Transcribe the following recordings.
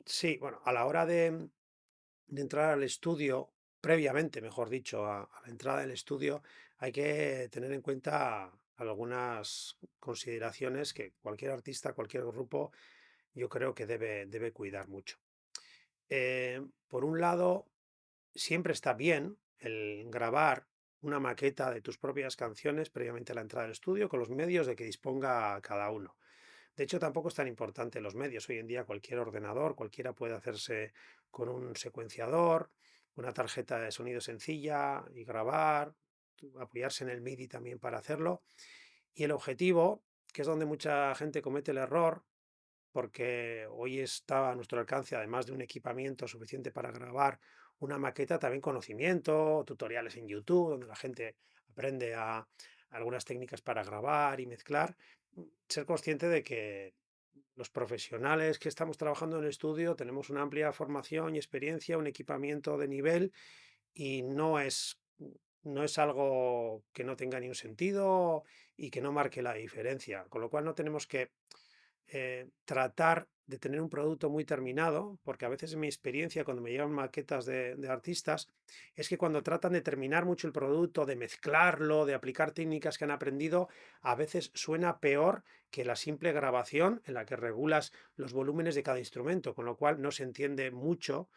Sí, bueno, a la hora de entrar al estudio, previamente, mejor dicho, a la entrada del estudio, hay que tener en cuenta algunas consideraciones que cualquier artista, cualquier grupo, yo creo que debe cuidar mucho. Por un lado, siempre está bien el grabar una maqueta de tus propias canciones previamente a la entrada al estudio con los medios de que disponga cada uno. De hecho, tampoco es tan importante los medios. Hoy en día cualquier ordenador, cualquiera puede hacerse con un secuenciador, una tarjeta de sonido sencilla y grabar, apoyarse en el MIDI también para hacerlo. Y el objetivo, que es donde mucha gente comete el error, porque hoy está a nuestro alcance, además de un equipamiento suficiente para grabar una maqueta, también conocimiento, tutoriales en YouTube, donde la gente aprende a algunas técnicas para grabar y mezclar. Ser consciente de que los profesionales que estamos trabajando en el estudio tenemos una amplia formación y experiencia, un equipamiento de nivel y no es algo que no tenga ni un sentido y que no marque la diferencia. Con lo cual no tenemos que tratar de tener un producto muy terminado, porque a veces en mi experiencia cuando me llegan maquetas de artistas, es que cuando tratan de terminar mucho el producto, de mezclarlo, de aplicar técnicas que han aprendido, a veces suena peor que la simple grabación en la que regulas los volúmenes de cada instrumento, con lo cual no se entiende mucho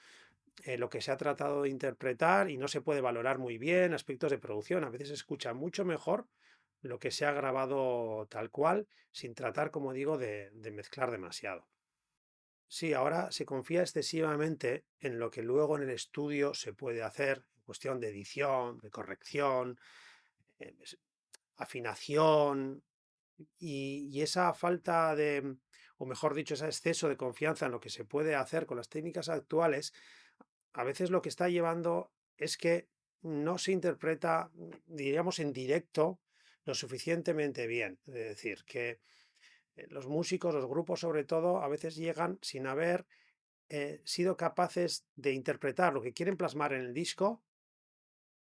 lo que se ha tratado de interpretar y no se puede valorar muy bien aspectos de producción. A veces se escucha mucho mejor lo que se ha grabado tal cual, sin tratar, como digo, de mezclar demasiado. Sí, ahora se confía excesivamente en lo que luego en el estudio se puede hacer, en cuestión de edición, de corrección, es- afinación, y esa falta de, o mejor dicho, ese exceso de confianza en lo que se puede hacer con las técnicas actuales, a veces lo que está llevando es que no se interpreta, diríamos, en directo lo suficientemente bien. Es decir, que los músicos, los grupos sobre todo, a veces llegan sin haber sido capaces de interpretar lo que quieren plasmar en el disco,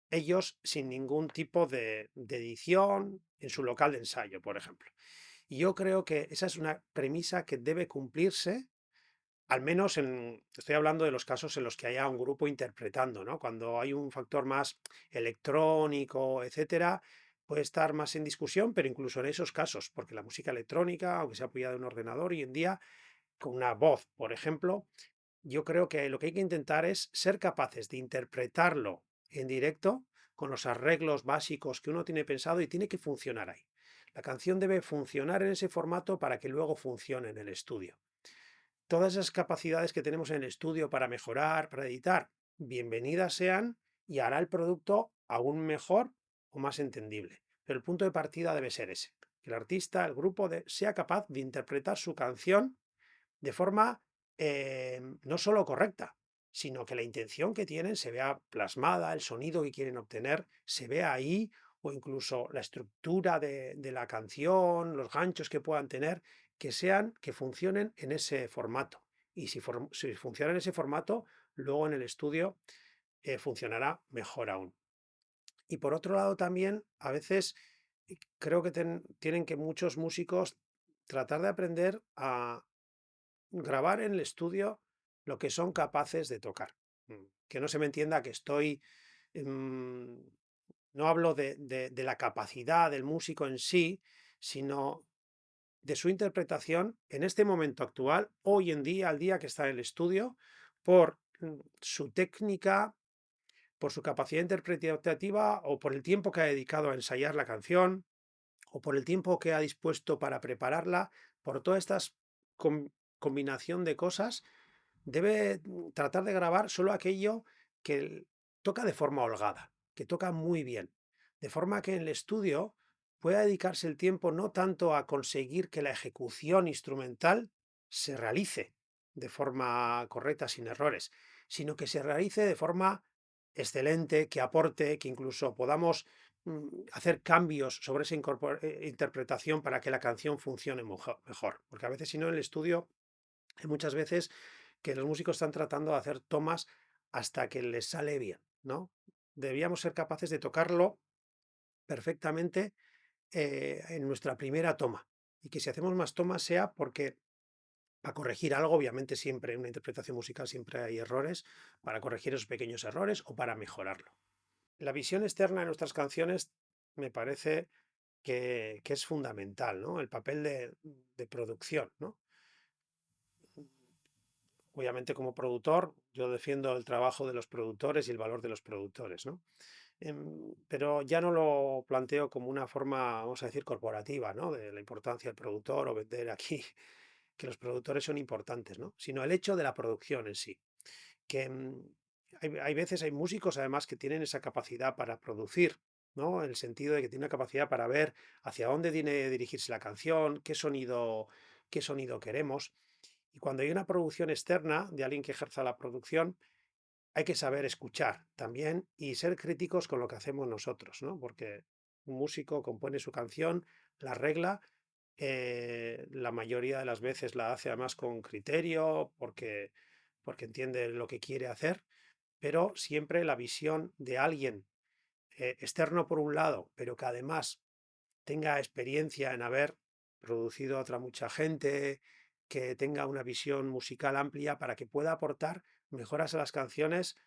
ellos sin ningún tipo de edición en su local de ensayo, por ejemplo. Y yo creo que esa es una premisa que debe cumplirse. Al menos estoy hablando de los casos en los que haya un grupo interpretando, ¿no? Cuando hay un factor más electrónico, etcétera, puede estar más en discusión, pero incluso en esos casos, porque la música electrónica, aunque sea apoyada en un ordenador hoy en día, con una voz, por ejemplo, yo creo que lo que hay que intentar es ser capaces de interpretarlo en directo con los arreglos básicos que uno tiene pensado y tiene que funcionar ahí. La canción debe funcionar en ese formato para que luego funcione en el estudio. Todas esas capacidades que tenemos en el estudio para mejorar, para editar, bienvenidas sean y hará el producto aún mejor o más entendible. Pero el punto de partida debe ser ese, que el artista, el grupo, sea capaz de interpretar su canción de forma no solo correcta, sino que la intención que tienen se vea plasmada, el sonido que quieren obtener se vea ahí, o incluso la estructura de la canción, los ganchos que puedan tener, que funcionen en ese formato. Y si funciona en ese formato, luego en el estudio funcionará mejor aún. Y por otro lado también, a veces creo que tienen que muchos músicos tratar de aprender a grabar en el estudio lo que son capaces de tocar. Que no se me entienda que estoy, mm, no hablo de la capacidad del músico en sí, sino de su interpretación en este momento actual, hoy en día, al día que está en el estudio, por su técnica, por su capacidad interpretativa o por el tiempo que ha dedicado a ensayar la canción o por el tiempo que ha dispuesto para prepararla, por todas estas combinación de cosas, debe tratar de grabar solo aquello que toca de forma holgada, que toca muy bien, de forma que en el estudio pueda dedicarse el tiempo no tanto a conseguir que la ejecución instrumental se realice de forma correcta, sin errores, sino que se realice de forma excelente, que aporte, que incluso podamos hacer cambios sobre esa interpretación para que la canción funcione mejor. Porque a veces, si no, en el estudio hay muchas veces que los músicos están tratando de hacer tomas hasta que les sale bien, ¿no? Debíamos ser capaces de tocarlo perfectamente en nuestra primera toma y que si hacemos más tomas sea porque Para corregir algo, obviamente siempre en una interpretación musical siempre hay errores, para corregir esos pequeños errores o para mejorarlo. La visión externa de nuestras canciones me parece que es fundamental, ¿no? El papel de producción, ¿no? Obviamente como productor, yo defiendo el trabajo de los productores y el valor de los productores, ¿no? Pero ya no lo planteo como una forma, vamos a decir, corporativa, ¿no? De la importancia del productor o vender aquí que los productores son importantes, ¿no? Sino el hecho de la producción en sí. Que hay veces, hay músicos además que tienen esa capacidad para producir, ¿no? En el sentido de que tienen una capacidad para ver hacia dónde tiene que dirigirse la canción, qué sonido queremos. Y cuando hay una producción externa de alguien que ejerza la producción, hay que saber escuchar también y ser críticos con lo que hacemos nosotros, ¿no? Porque un músico compone su canción, la arregla, la mayoría de las veces la hace además con criterio, porque entiende lo que quiere hacer, pero siempre la visión de alguien externo por un lado, pero que además tenga experiencia en haber producido a otra mucha gente, que tenga una visión musical amplia para que pueda aportar mejoras a las canciones.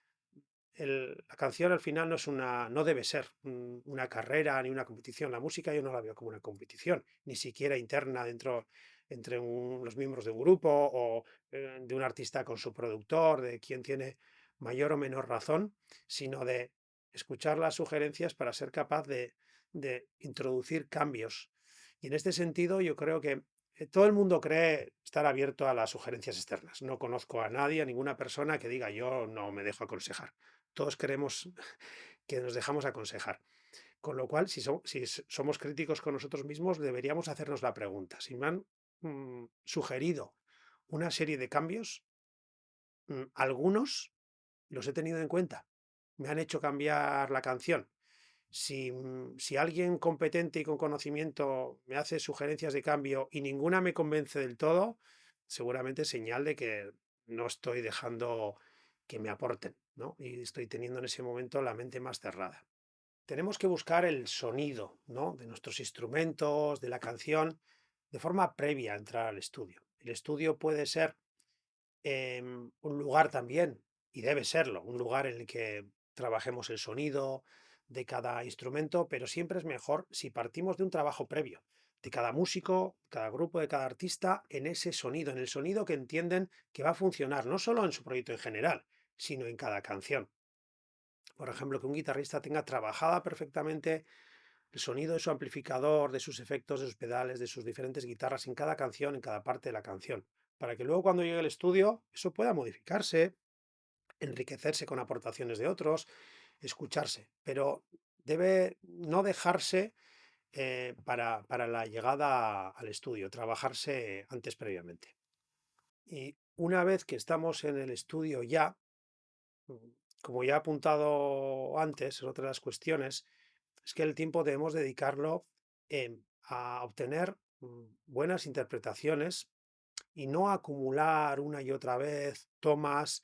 La canción al final no debe ser una carrera ni una competición. La música yo no la veo como una competición, ni siquiera interna entre los miembros de un grupo o de un artista con su productor, de quien tiene mayor o menor razón, sino de escuchar las sugerencias para ser capaz de introducir cambios. Y en este sentido yo creo que todo el mundo cree estar abierto a las sugerencias externas. No conozco a nadie, a ninguna persona que diga yo no me dejo aconsejar. Todos creemos que nos dejamos aconsejar. Con lo cual, si somos críticos con nosotros mismos, deberíamos hacernos la pregunta. Si me han sugerido una serie de cambios, algunos los he tenido en cuenta. Me han hecho cambiar la canción. Si alguien competente y con conocimiento me hace sugerencias de cambio y ninguna me convence del todo, seguramente es señal de que no estoy dejando que me aporten, ¿no? Y estoy teniendo en ese momento la mente más cerrada. Tenemos que buscar el sonido, ¿no? De nuestros instrumentos, de la canción, de forma previa a entrar al estudio. El estudio puede ser un lugar también, y debe serlo, un lugar en el que trabajemos el sonido de cada instrumento, pero siempre es mejor si partimos de un trabajo previo, de cada músico, cada grupo, de cada artista, en ese sonido, en el sonido que entienden que va a funcionar, no solo en su proyecto en general, sino en cada canción. Por ejemplo, que un guitarrista tenga trabajada perfectamente el sonido de su amplificador, de sus efectos, de sus pedales, de sus diferentes guitarras en cada canción, en cada parte de la canción, para que luego cuando llegue al estudio eso pueda modificarse, enriquecerse con aportaciones de otros, escucharse, pero debe no dejarse para la llegada al estudio, trabajarse antes previamente. Y una vez que estamos en el estudio ya, como ya he apuntado antes, en otra de las cuestiones, es que el tiempo debemos dedicarlo a obtener buenas interpretaciones y no acumular una y otra vez tomas,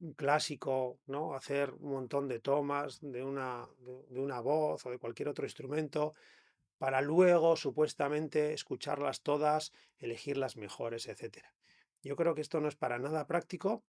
un clásico, ¿no? Hacer un montón de tomas de una voz o de cualquier otro instrumento para luego supuestamente escucharlas todas, elegir las mejores, etcétera. Yo creo que esto no es para nada práctico.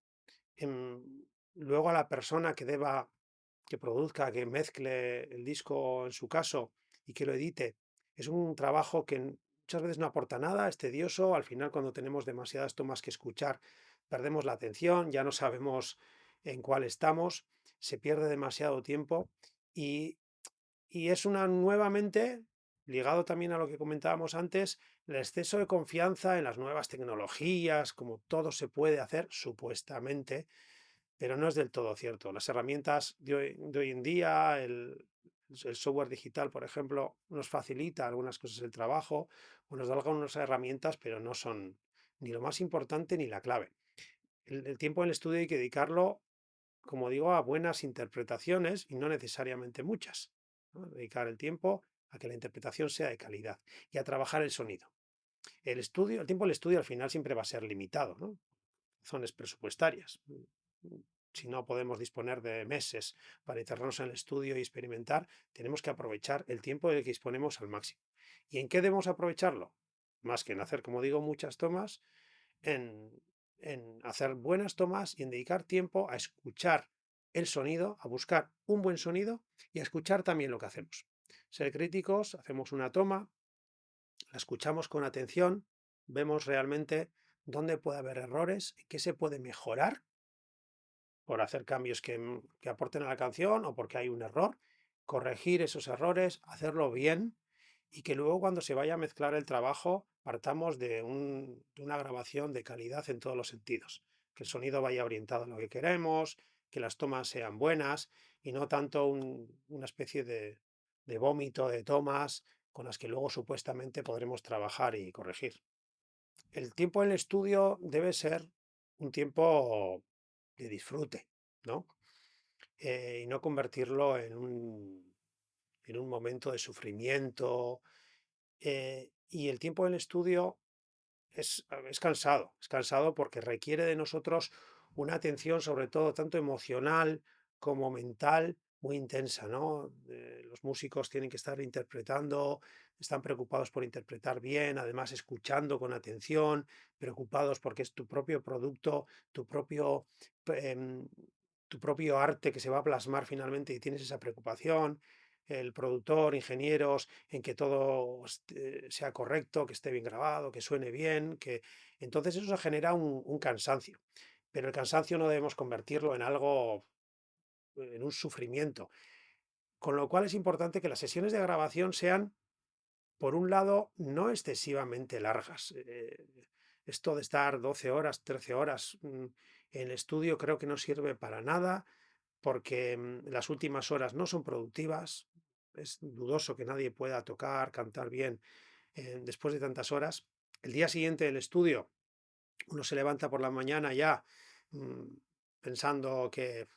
Luego a la persona que produzca, que mezcle el disco en su caso y que lo edite, es un trabajo que muchas veces no aporta nada, es tedioso, al final cuando tenemos demasiadas tomas que escuchar perdemos la atención, ya no sabemos en cuál estamos, se pierde demasiado tiempo y, y es una nuevamente, ligado también a lo que comentábamos antes, el exceso de confianza en las nuevas tecnologías, como todo se puede hacer supuestamente, pero no es del todo cierto. Las herramientas de hoy en día, el software digital, por ejemplo, nos facilita algunas cosas del trabajo o nos da algunas herramientas, pero no son ni lo más importante ni la clave. El tiempo en el estudio hay que dedicarlo, como digo, a buenas interpretaciones y no necesariamente muchas, ¿no? Dedicar el tiempo a que la interpretación sea de calidad y a trabajar el sonido. El tiempo del estudio al final siempre va a ser limitado, ¿no? Razones presupuestarias. Si no podemos disponer de meses para encerrarnos en el estudio y experimentar, tenemos que aprovechar el tiempo del que disponemos al máximo. ¿Y en qué debemos aprovecharlo? más que en hacer, como digo, muchas tomas, en, en hacer buenas tomas y en dedicar tiempo a escuchar el sonido, a buscar un buen sonido y a escuchar también lo que hacemos. Ser críticos, hacemos una toma, la escuchamos con atención, vemos realmente dónde puede haber errores, qué se puede mejorar por hacer cambios que aporten a la canción o porque hay un error, corregir esos errores, hacerlo bien y que luego cuando se vaya a mezclar el trabajo partamos de una grabación de calidad en todos los sentidos, que el sonido vaya orientado a lo que queremos, que las tomas sean buenas y no tanto una especie de vómito de tomas con las que luego supuestamente podremos trabajar y corregir. El tiempo en el estudio debe ser un tiempo de disfrute, ¿no? Y no convertirlo en un momento de sufrimiento. Y el tiempo en el estudio es cansado porque requiere de nosotros una atención, sobre todo tanto emocional como mental, muy intensa, ¿no? Los músicos tienen que estar interpretando, están preocupados por interpretar bien, además escuchando con atención, preocupados porque es tu propio producto, tu propio, em, tu propio arte que se va a plasmar finalmente y tienes esa preocupación. El productor, ingenieros, en que todo sea correcto, que esté bien grabado, que suene bien, que entonces eso genera un cansancio. Pero el cansancio no debemos convertirlo en algo, en un sufrimiento. Con lo cual es importante que las sesiones de grabación sean, por un lado, no excesivamente largas. Esto de estar 12 horas, 13 horas en el estudio creo que no sirve para nada porque las últimas horas no son productivas. Es dudoso que nadie pueda tocar, cantar bien después de tantas horas. El día siguiente del estudio, uno se levanta por la mañana ya mm, pensando que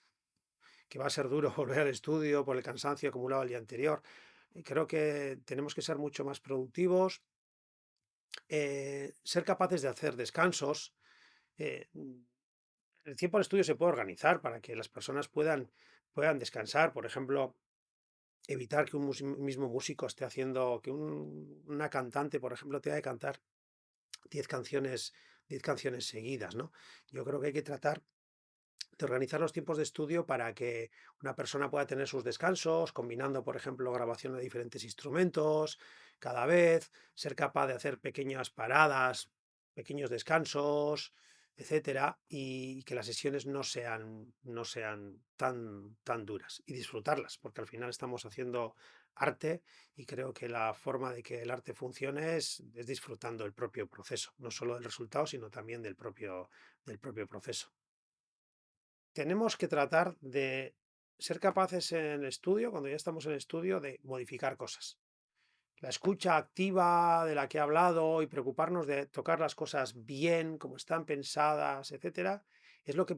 va a ser duro volver al estudio por el cansancio acumulado el día anterior. Y creo que tenemos que ser mucho más productivos, ser capaces de hacer descansos. eh, el tiempo al estudio se puede organizar para que las personas puedan descansar. Por ejemplo, evitar que un mismo músico esté haciendo, que una cantante, por ejemplo, tenga que cantar 10 canciones, 10 canciones seguidas, ¿no? Yo creo que hay que tratar de organizar los tiempos de estudio para que una persona pueda tener sus descansos, combinando, por ejemplo, grabación de diferentes instrumentos cada vez, ser capaz de hacer pequeñas paradas, pequeños descansos, etcétera, y que las sesiones no sean tan duras y disfrutarlas, porque al final estamos haciendo arte y creo que la forma de que el arte funcione es disfrutando el propio proceso, no solo del resultado, sino también del propio proceso. Tenemos que tratar de ser capaces en el estudio, cuando ya estamos en el estudio, de modificar cosas. La escucha activa de la que he hablado y preocuparnos de tocar las cosas bien, como están pensadas, etcétera, es lo que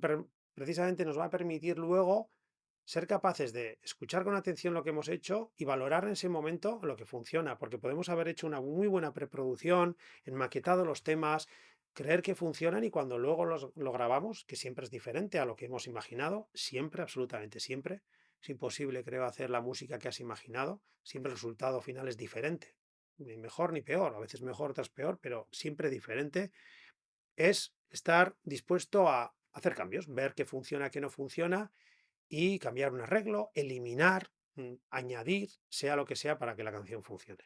precisamente nos va a permitir luego ser capaces de escuchar con atención lo que hemos hecho y valorar en ese momento lo que funciona, porque podemos haber hecho una muy buena preproducción, enmaquetado los temas, creer que funcionan y cuando luego lo grabamos, que siempre es diferente a lo que hemos imaginado, siempre, absolutamente siempre, es imposible, creo, hacer la música que has imaginado, siempre el resultado final es diferente, ni mejor ni peor, a veces mejor, otras peor, pero siempre diferente, es estar dispuesto a hacer cambios, ver qué funciona, qué no funciona y cambiar un arreglo, eliminar, añadir, sea lo que sea para que la canción funcione.